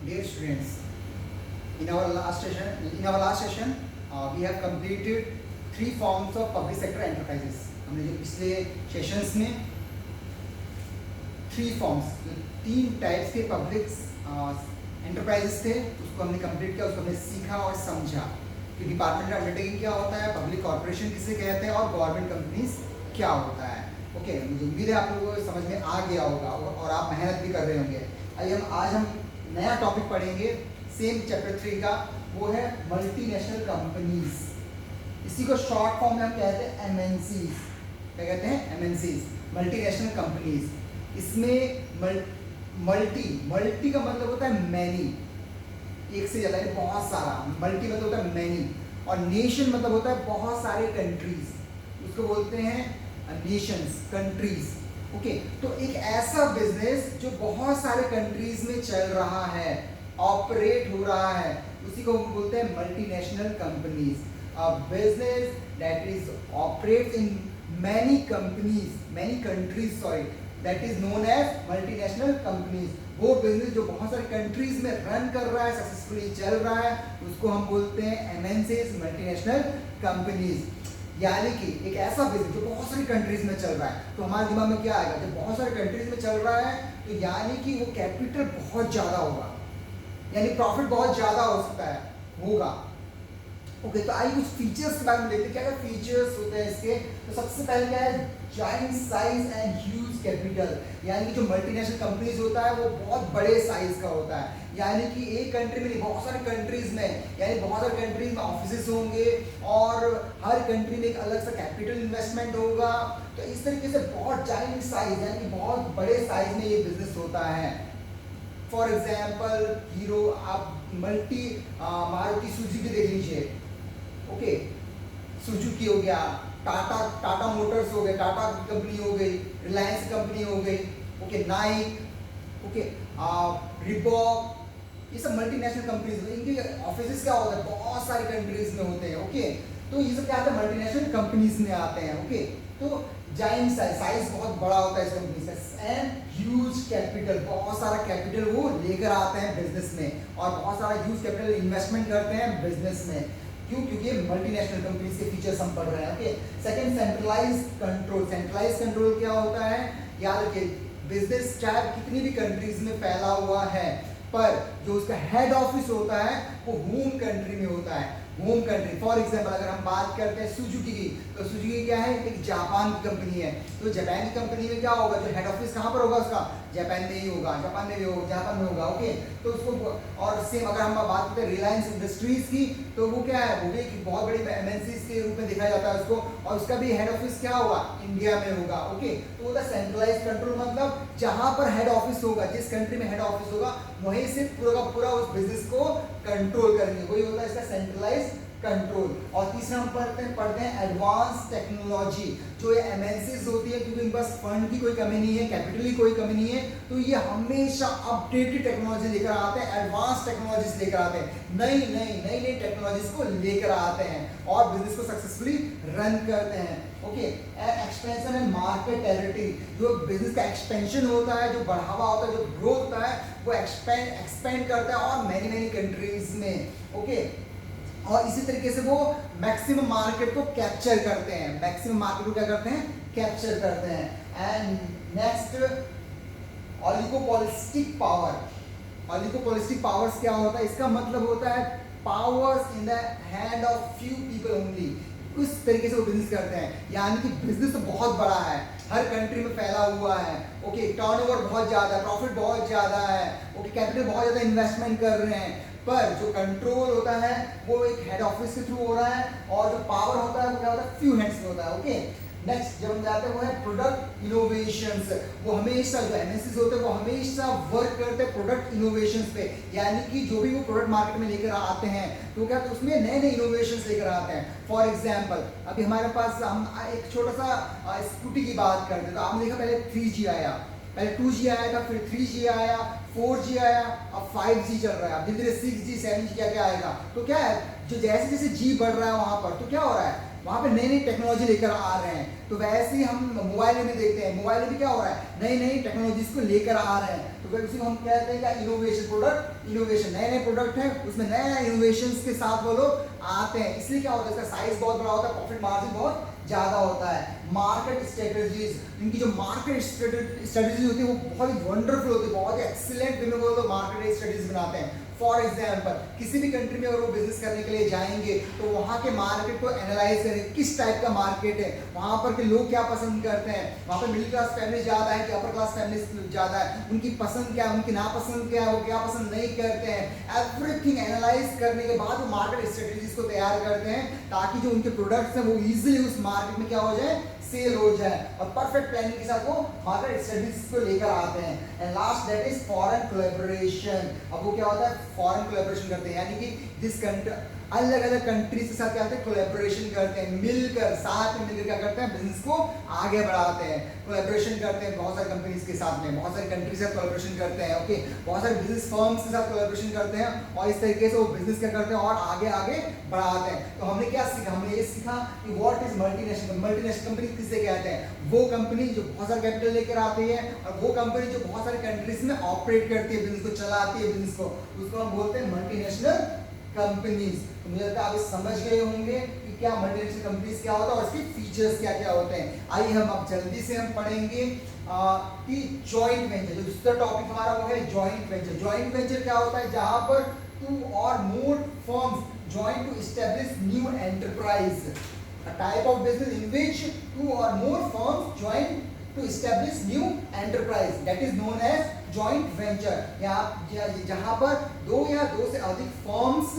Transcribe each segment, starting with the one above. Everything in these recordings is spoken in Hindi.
Dear students, in our last session, we have completed three forms of public sector enterprises. हमने जो पिछले सेशंस में थ्री फॉर्म्स, तीन टाइप्स के पब्लिक एंटरप्राइजेस थे, उसको हमने कंप्लीट किया, उसको हमने सीखा और समझा कि डिपार्टमेंटल अंडरटेकिंग क्या होता है, पब्लिक कॉर्पोरेशन किसे कहते हैं और गवर्नमेंट कंपनीज क्या होता है. ओके, मुझे उम्मीद है आप लोगों को समझ में आ गया होगा और आप मेहनत भी कर रहे होंगे. आज हम नया टॉपिक पढ़ेंगे सेम चैप्टर 3 का, वो है मल्टीनेशनल कंपनीज. इसी को शॉर्ट फॉर्म में हम कहते हैं एमएनसीज. क्या कहते हैं? MNCs, multinational companies. इसमें मल्टी का मतलब होता है मैनी, एक से ज़्यादा, बहुत सारा. मल्टी मतलब होता है मैनी, और नेशन मतलब होता है बहुत सारे कंट्रीज. उसको बोलते हैं नेशंस, कंट्रीज. ओके, तो एक ऐसा बिजनेस जो बहुत सारे कंट्रीज में चल रहा है, ऑपरेट हो रहा है, उसी को हम बोलते हैं multinational companies. A business that is operate in many companies, many countries, sorry, that is known as multinational companies. वो बिजनेस जो बहुत सारी कंट्रीज में रन कर रहा है, सक्सेसफुली चल रहा है, उसको हम बोलते हैं एमएनसीज, मल्टीनेशनल कंपनीज. यानी कि एक ऐसा बिजनेस जो बहुत सारी कंट्रीज में चल रहा है, तो हमारे दिमाग में क्या आएगा? जब बहुत सारी कंट्रीज में चल रहा है तो यानी कि वो कैपिटल बहुत ज़्यादा होगा, यानी प्रॉफिट बहुत ज़्यादा हो सकता है, होगा. ओके, तो आइए कुछ फीचर्स के बारे में देखते हैं. क्या क्या फीचर्स होते हैं इसके? तो सबसे पहले क्या है? Giant size and huge capital. यानी कि जो मल्टीनेशनल कंपनीज होता है वो बहुत बड़े साइज का होता है. यानी कि एक कंट्री में नहीं, बहुत सारे कंट्रीज में, यानी बहुत सारे कंट्रीज में ऑफिसेस होंगे और हर कंट्री में एक अलग सा कैपिटल इन्वेस्टमेंट होगा. तो इस तरीके से बहुत जाइंट साइज, यानी कि बहुत बड़े साइज में ये बिजनेस होता है. फॉर एग्जाम्पल हीरो, आप मारुति सुजुकी देख लीजिए. ओके, सुजुकी हो गया, टाटा मोटर्स हो गए, टाटा कंपनी हो गई, रिलायंस कंपनी हो गई, ओके, नाइक, ओके, रिबॉक, ये सब मल्टीनेशनल कंपनीज. इनके ऑफिसेस क्या होता है? बहुत सारी कंट्रीज में होते हैं. ओके, तो ये सब क्या आता है? मल्टीनेशनल कंपनीज में आते हैं. ओके, तो जाइंट साइज बहुत बड़ा होता है इस कंपनी से. एंड ह्यूज कैपिटल, बहुत सारा कैपिटल वो लेकर आते हैं बिजनेस में, और बहुत सारा ह्यूज कैपिटल इन्वेस्टमेंट करते हैं बिजनेस में. क्यों? क्योंकि मल्टीनेशनल कंपनीज के फीचर्स हम पढ़ रहे हैं. Okay, second, centralised control. Centralised control क्या होता है? याद रखिए, बिजनेस चाहे कितनी भी कंट्रीज में फैला हुआ है, पर जो उसका हेड ऑफिस होता है वो होम कंट्री में होता है. होम कंट्री, फॉर एग्जांपल अगर हम बात करते हैं सुजुकी की, तो सुजुकी क्या है? एक जापान की कंपनी है. तो जापान की कंपनी में क्या होगा? जो हेड ऑफिस कहाँ पर होगा उसका? जापान में ही होगा, जापान में होगा. ओके, तो उसको, और सेम अगर हम बात करते हैं रिलायंस इंडस्ट्रीज की, तो वो क्या है? वो भी एक बहुत बड़ी एमएनसीज के रूप में देखा जाता है उसको, और उसका भी हेड ऑफिस क्या होगा? इंडिया में होगा. ओके, तो वो सेंट्रलाइज्ड कंट्रोल मतलब जहां पर हेड ऑफिस होगा, जिस कंट्री में हेड ऑफिस होगा, वहीं से पूरा का पूरा उस बिजनेस को कंट्रोल करेंगे, वही होता है इसका सेंट्रलाइज्ड कंट्रोल. और तीसरा हम पढ़ते हैं एडवांस टेक्नोलॉजी. जो ये एमएनसीज होती है, क्योंकि इनके पास फंड की कोई कमी नहीं है, कैपिटल की कोई कमी नहीं है, तो ये हमेशा अपडेटेड टेक्नोलॉजी लेकर आते हैं, एडवांस टेक्नोलॉजीज लेकर आते हैं, नई टेक्नोलॉजीज को लेकर आते हैं और बिजनेस को सक्सेसफुली रन करते हैं. Okay, expansion and market territory. जो बिजनेस का एक्सपेंशन होता है, जो बढ़ावा होता है, जो ग्रोथ होता है, वो एक्सपेंड करता है और मैनी कंट्रीज में. ओके, और इसी तरीके से वो मैक्सिमम मार्केट को कैप्चर करते हैं. मैक्सिमम मार्केट को क्या करते हैं? कैप्चर करते हैं. And next, oligopolistic power. Oligopolistic powers क्या होता है? इसका मतलब होता है powers in the hand of few people only. उस तरीके से वो बिजनेस करते हैं, यानी कि बिजनेस तो बहुत बड़ा है, हर कंट्री में फैला हुआ है. ओके, टर्नओवर बहुत ज़्यादा है, प्रॉफिट बहुत ज़्यादा है. ओके, कैपिटल बहुत ज़्यादा इन्वेस्टमेंट कर रहे हैं, पर जो कंट्रोल होता है वो एक हेड ऑफिस के थ्रू हो रहा है, और जो पावर होता है वो क्या होता है? फ्यू हैंड्स में होता है. ओके, नेक्स्ट जब हम जाते हैं वो है प्रोडक्ट इनोवेशंस. वो हमेशा, जो एमएनसीज होते हैं वो हमेशा वर्क करते हैं प्रोडक्ट इनोवेशंस पे. यानी कि जो भी वो प्रोडक्ट मार्केट में लेकर आते हैं, तो क्या उसमें नए इनोवेशंस लेकर आते हैं. फॉर एग्जांपल अभी हमारे पास, हम एक छोटा सा स्कूटी की बात करते हैं, तो आपने देखा पहले 3G आया, पहले 2G आया था, फिर 3G आया, 4G आया, अब 5G चल रहा है, अब धीरे धीरे 6G 7G क्या क्या आएगा. तो क्या है, जो जैसे जैसे G बढ़ रहा है वहां पर, तो क्या हो रहा है? वहाँ पे नई नई टेक्नोलॉजी लेकर आ रहे हैं। तो वैसे ही हम मोबाइल में भी देखते हैं, मोबाइल में भी क्या हो रहा है, नई नई टेक्नोलॉजीज को लेकर आ रहे हैं। तो उसी को हम कहते हैं क्या, इनोवेशन, प्रोडक्ट इनोवेशन। नए नए प्रोडक्ट है, उसमें नए नए इनोवेशन के साथ वो लोग आते हैं, इसलिए क्या होता है, इसका साइज बहुत बड़ा होता है, प्रॉफिट मार्जिन बहुत ज्यादा होता है। मार्केट स्ट्रेटजीज, इनकी जो मार्केट स्ट्रेटजीज होती है वो बहुत ही वंडरफुल होती है, बहुत ही एक्सीलेंट वे में वो लोग मार्केट स्ट्रेटजीज बनाते हैं। फॉर एग्जाम्पल, किसी भी कंट्री में अगर वो बिजनेस करने के लिए जाएंगे तो वहाँ के मार्केट को एनालाइज करें, किस टाइप का मार्केट है, वहाँ पर के लोग क्या पसंद करते हैं, वहाँ पर मिडिल क्लास फैमिली ज़्यादा है कि अपर क्लास फैमिली ज़्यादा है, उनकी पसंद क्या है, उनकी नापसंद क्या है, वो क्या पसंद नहीं करते हैं। एवरीथिंग एनालाइज करने के बाद वो मार्केट स्ट्रेटजीज को तैयार करते हैं, ताकि जो उनके प्रोडक्ट्स हैं वो इजीली उस मार्केट में क्या हो जाए, सेल हो जाए, और परफेक्ट प्लानिंग के साथ वो मार्केट स्टडीज को लेकर आते हैं। And last that is foreign collaboration. अब वो क्या होता है, फॉरेन कोलैबोरेशन करते हैं, यानी कि दिस कंट्री अलग अलग कंट्रीज के साथ क्या होते हैं, कोलैबोरेशन करते हैं, मिलकर साथ में मिलकर क्या करते हैं, बिजनेस को आगे बढ़ाते हैं, कोलैबोरेशन करते हैं बहुत सारी कंपनीज के साथ में, बहुत सारी कंट्रीज के साथ कोलैबोरेशन करते हैं, ओके, बहुत सारे बिजनेस फर्म्स के साथ कोलैबोरेशन करते हैं, और इस तरीके से वो बिजनेस क्या करते हैं और आगे आगे बढ़ाते हैं। तो हमने क्या सीखा, हमने ये सीखा कि what is multinational. Multinational company किसे कहते हैं, वो कंपनी जो बहुत सारा कैपिटल लेकर आती है, और वो कंपनी जो बहुत सारी कंट्रीज में ऑपरेट करती है, बिजनेस को चलाती है, बिजनेस को, उसको हम बोलते हैं मल्टीनेशनल कंपनीज। तो मुझे लगता है आप समझ गए होंगे कि क्या मल्टीनेशनल कंपनीज क्या होता है और इसके फीचर्स क्या क्या होते हैं। आइए हम अब जल्दी से हम पढ़ेंगे कि जॉइंट वेंचर, जो दूसरा टॉपिक हमारा वो है जॉइंट वेंचर। जॉइंट वेंचर क्या होता है, जहां पर 2 or more firms join to establish new enterprise, a type of business in which 2 or more firms join to establish new enterprise, that is known as joint venture। जहां पर 2 या 2 से अधिक फर्म्स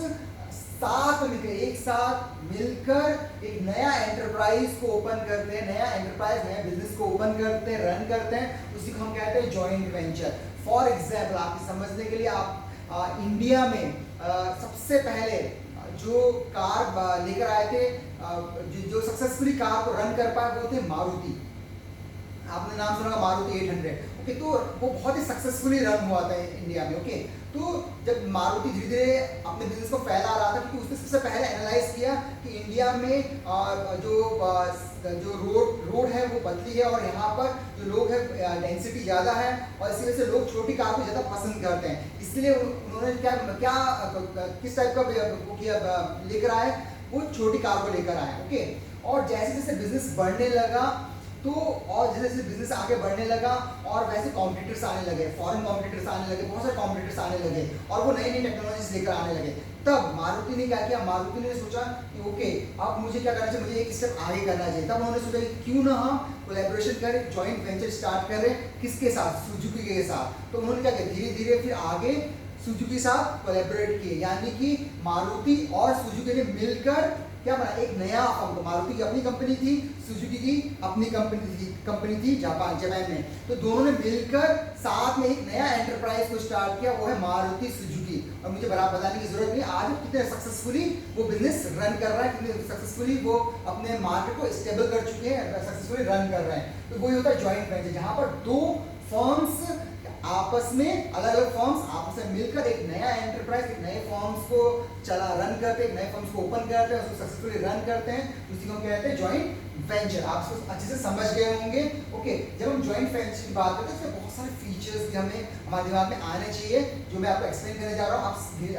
साथ मिलकर, एक साथ मिलकर एक नया एंटरप्राइज को ओपन करते हैं, नया एंटरप्राइज, नया बिजनेस को ओपन करते हैं, रन करते हैं, उसी को हम कहते हैं जॉइंट वेंचर। फॉर एग्जाम्पल, आपके समझने के लिए आप इंडिया में सबसे पहले जो कार लेकर आए थे, जो सक्सेसफुली कार को रन कर पाए, वो थे मारुति। आपने नाम सुना मारुति 800, ओके। तो वो बहुत ही सक्सेसफुली रन हुआ था इंडिया में, ओके। तो जब मारुति धीरे धीरे अपने बिजनेस को फैला रहा था, क्योंकि उसने सबसे पहले एनालाइज किया कि इंडिया में जो रोड है वो पतली है, और यहाँ पर जो लोग है डेंसिटी ज़्यादा है, और इसी वजह से लोग छोटी कार को ज़्यादा पसंद करते हैं। इसलिए उन्होंने किस टाइप का लेकर आए, वो छोटी कार को लेकर आए, ओके। और जैसे जैसे बिजनेस बढ़ने लगा, तो और जैसे जैसे बिजनेस आगे बढ़ने लगा, और वैसे कॉम्पिटिटर्स आने लगे, फॉरेन कॉम्पिटिटर्स आने लगे, बहुत सारे कॉम्पिटिटर्स आने लगे, और वो नई नई टेक्नोलॉजीज लेकर आने लगे। तब मारुति ने क्या किया, मारुति ने सोचा कि ओके, अब मुझे क्या करना चाहिए, मुझे एक स्टेप आगे करना चाहिए। तब उन्होंने सोचा कि क्यों ना हम कोलैबोरेशन करें, जॉइंट वेंचर स्टार्ट करें, किसके साथ, सुजुकी के साथ। तो उन्होंने क्या किया, धीरे धीरे फिर आगे सुजुकी के साथ कोलैबोरेट किए, यानी कि मारुति और सुजुकी ने मिलकर क्या बना, एक नया फर्म। मारुति की अपनी कंपनी थी, सुजुकी की अपनी कंपनी थी जापान में। तो दोनों ने मिलकर साथ में एक नया एंटरप्राइज को स्टार्ट किया, वो है मारुति सुजुकी। और मुझे बड़ा बताने की जरूरत नहीं, आज कितने सक्सेसफुली वो बिजनेस रन कर रहा है, कितने सक्सेसफुली वो अपने मार्केट को स्टेबल कर चुके हैं, सक्सेसफुली रन कर रहे हैं। तो वही होता है जॉइंट वेंचर, जहां पर 2 फर्म्स आपस में, अलग अलग फर्म्स आपस में मिलकर एक नया एंटरप्राइज, एक नए फर्म्स को रन करते हैं, एक नए फर्म्स को ओपन करते हैं, उसको सक्सेसफुली रन करते हैं, उसी को कहते हैं जॉइंट वेंचर। आप इसको अच्छे से समझ गए होंगे, ओके। जब हम जॉइंट वेंचर की बात करते हैं, इसमें बहुत सारे फीचर्स भी हमें हमारे दिमाग में आने चाहिए, जो मैं आपको एक्सप्लेन करने जा रहा हूँ,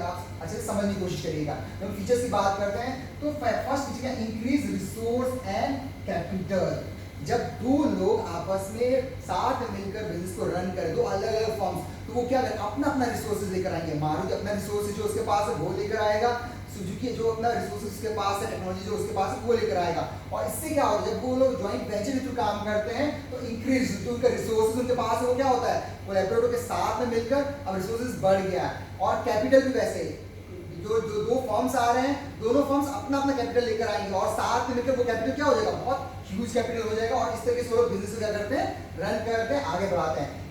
आप अच्छे से समझने की कोशिश करिएगा। जब हम फीचर्स की बात करते हैं, तो फर्स्ट फीचर है इंक्रीज रिसोर्स एंड कैपिटल। जब 2 लोग आपस में साथ मिलकर बिजनेस को रन करें, 2 अलग अलग फर्म्स, तो वो क्या करें, अपना अपना रिसोर्सेज लेकर आएंगे। मारुति अपना रिसोर्सेज जो उसके पास है वो लेकर आएगा, सुजुकी जो अपना रिसोर्सेज उसके पास है, टेक्नोलॉजी जो उसके पास है वो लेकर आएगा। और इससे क्या होगा, जब वो लोग जॉइंट वेंचर के थ्रू काम करते हैं, तो इंक्रीज जो उनका रिसोर्सेज उनके पास है वो क्या होता है, कोलैबोरेट के साथ में मिलकर अब रिसोर्सेज बढ़ गया। और कैपिटल भी वैसे, जो 2 फर्म्स आ रहे हैं, दोनों फर्म्स अपना अपना कैपिटल लेकर आएंगे, और साथ में मिलकर वो कैपिटल क्या हो जाएगा, बहुत ह्यूज कैपिटल हो जाएगा, और इस तरीके से वो लोग बिजनेस को क्या करते हैं, रन करते हैं, आगे बढ़ाते हैं।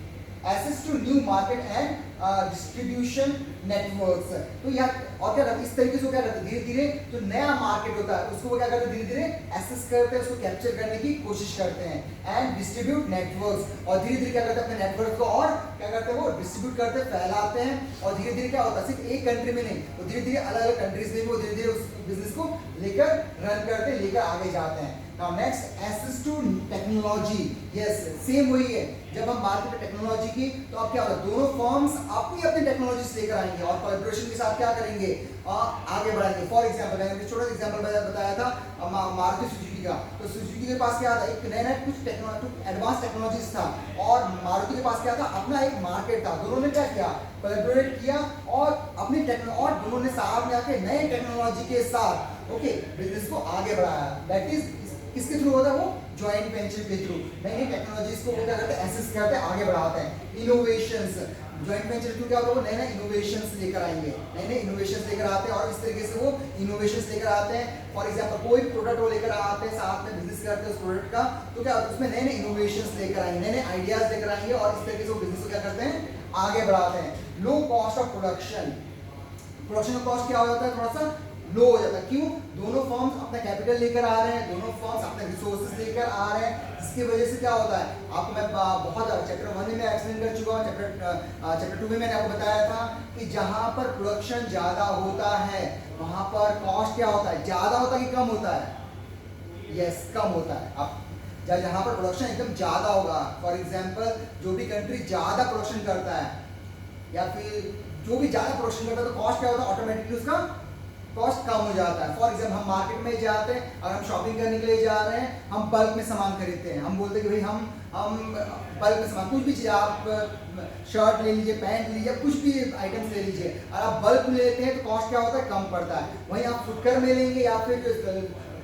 Access to new market and distribution networks. तो यहाँ और क्या करते हैं, इस तरीके से क्या करते हैं, धीरे धीरे जो नया मार्केट होता है उसको वो क्या करते हैं, धीरे धीरे एक्सेस करते हैं, उसको कैप्चर करने की कोशिश करते हैं, एंड डिस्ट्रीब्यूट नेटवर्क्स, और धीरे धीरे क्या करते हैं, अपने नेटवर्क को और क्या करते हैं, वो डिस्ट्रीब्यूट करते हैं, फैलाते हैं, और धीरे धीरे क्या होता है, सिर्फ एक कंट्री में नहीं, तो धीरे धीरे अलग अलग कंट्रीज में भी वो धीरे धीरे उस बिजनेस को लेकर रन करते हैं, लेकर आगे जाते हैं। Now next, access to technology, yes, same वही है। जब हम बात करते हैं टेक्नोलॉजी की, तो अब क्या होगा, दोनों फर्म्स अपनी अपनी टेक्नोलॉजीज लेकर आएंगे और कोलैबोरेशन के साथ क्या करेंगे, आगे बढ़ाएंगे। फॉर एग्जांपल, मैंने छोटा सा एग्जांपल बताया था मारुति सुजुकी का। तो सुजुकी के पास क्या था, एक नया नया कुछ एडवांस टेक्नोलॉजीज था, और मारुति के पास क्या था, अपना एक मार्केट था। दोनों ने क्या किया, कोलैबोरेट किया और अपनी और दोनों ने साथ में आके नए टेक्नोलॉजी के साथ बिजनेस को आगे बढ़ाया। दैट इज किसके थ्रू होता है, वो जॉइंट वेंचर के थ्रू नई नई टेक्नोलॉजीज को क्या करते हैं, एक्सेस करते हैं, आगे बढ़ाते हैं। इनोवेशंस, जॉइंट वेंचर थ्रू क्या होगा, वो नए नए इनोवेशंस लेकर आएंगे, नए नए इनोवेशंस लेकर आते हैं, और इस तरीके से वो इनोवेशंस लेकर आते हैं। फॉर एग्जांपल, कोई प्रोडक्ट वो लेकर आते हैं, साथ में बिजनेस करते हैं उस प्रोडक्ट का, तो क्या उसमें नए नए इनोवेशंस लेकर आएंगे, नए नए आइडियाज लेकर आएंगे, और इस तरीके से वो बिजनेस को क्या करते हैं, आगे बढ़ाते हैं। Low cost of production, production का कॉस्ट क्या हो जाता है, थोड़ा सा लो हो जाता है। क्यों, दोनों फर्म्स अपना कैपिटल लेकर आ रहे हैं, दोनों फर्म्स अपने रिसोर्सेज लेकर आ रहे हैं, जिसकी वजह से क्या होता है, आपको मैं बहुत चैप्टर 1 में एक्सप्लेन कर चुका हूँ, चैप्टर 2 में मैंने आपको बताया था कि जहाँ पर प्रोडक्शन ज़्यादा होता है वहाँ पर कॉस्ट क्या होता है, ज़्यादा होता है कि कम होता है, यस कम होता है। अब जहाँ पर प्रोडक्शन एकदम ज़्यादा होगा, फॉर एग्जाम्पल जो भी कंट्री ज़्यादा प्रोडक्शन करता है या फिर जो भी ज़्यादा प्रोडक्शन करता है, तो कॉस्ट क्या होता है, ऑटोमेटिकली उसका कॉस्ट कम हो जाता है। फॉर एग्जाम्पल, हम मार्केट में जाते हैं, अगर हम शॉपिंग करने के लिए जा रहे हैं, हम बल्क में सामान खरीदते हैं, हम बोलते हैं कि भाई हम बल्क में सामान, कुछ भी चीज़, आप शर्ट ले लीजिए, पैंट लीजिए, कुछ भी आइटम्स ले लीजिए, अगर आप बल्क में लेते हैं तो कॉस्ट क्या होता है, कम पड़ता है। वहीं आप फुटकर में लेंगे या फिर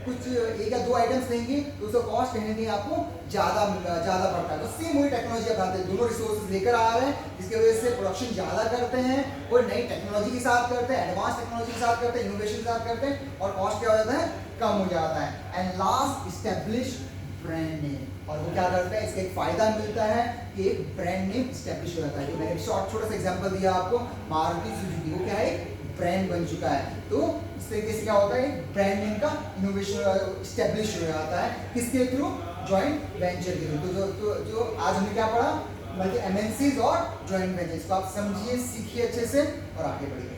कुछ एक या दो आइटम्स लेंगे तो उसका कॉस्ट कहीं ना कहीं आपको ज़्यादा पड़ता है। तो सेम वही टेक्नोलॉजी अपनाते हैं, दोनों रिसोर्सेज लेकर आ रहे हैं, जिसकी वजह से प्रोडक्शन ज़्यादा करते हैं, और नई टेक्नोलॉजी के साथ करते हैं, एडवांस टेक्नोलॉजी के साथ करते हैं, इनोवेशन के साथ करते हैं, और कॉस्ट क्या हो जाता है, कम हो जाता है। And last, establish brand name, और वो क्या करता है, इसका एक फायदा मिलता है कि एक ब्रांड नेम इस्टेब्लिश हो जाता है। जो मैंने छोटा सा एग्जांपल दिया आपको, मारुति सुजुकी, वो क्या है, ब्रांड बन चुका है। तो इस तरीके से क्या होता है, ब्रांड नेम का इनोवेशन इस्टेब्लिश हो जाता है, किसके थ्रू, जॉइंट वेंचर के थ्रू। तो जो आज हमने क्या पढ़ा, मतलब एमएनसीज और जॉइंट वेंचर्स को आप समझिए, सीखिए अच्छे से और आगे बढ़िए।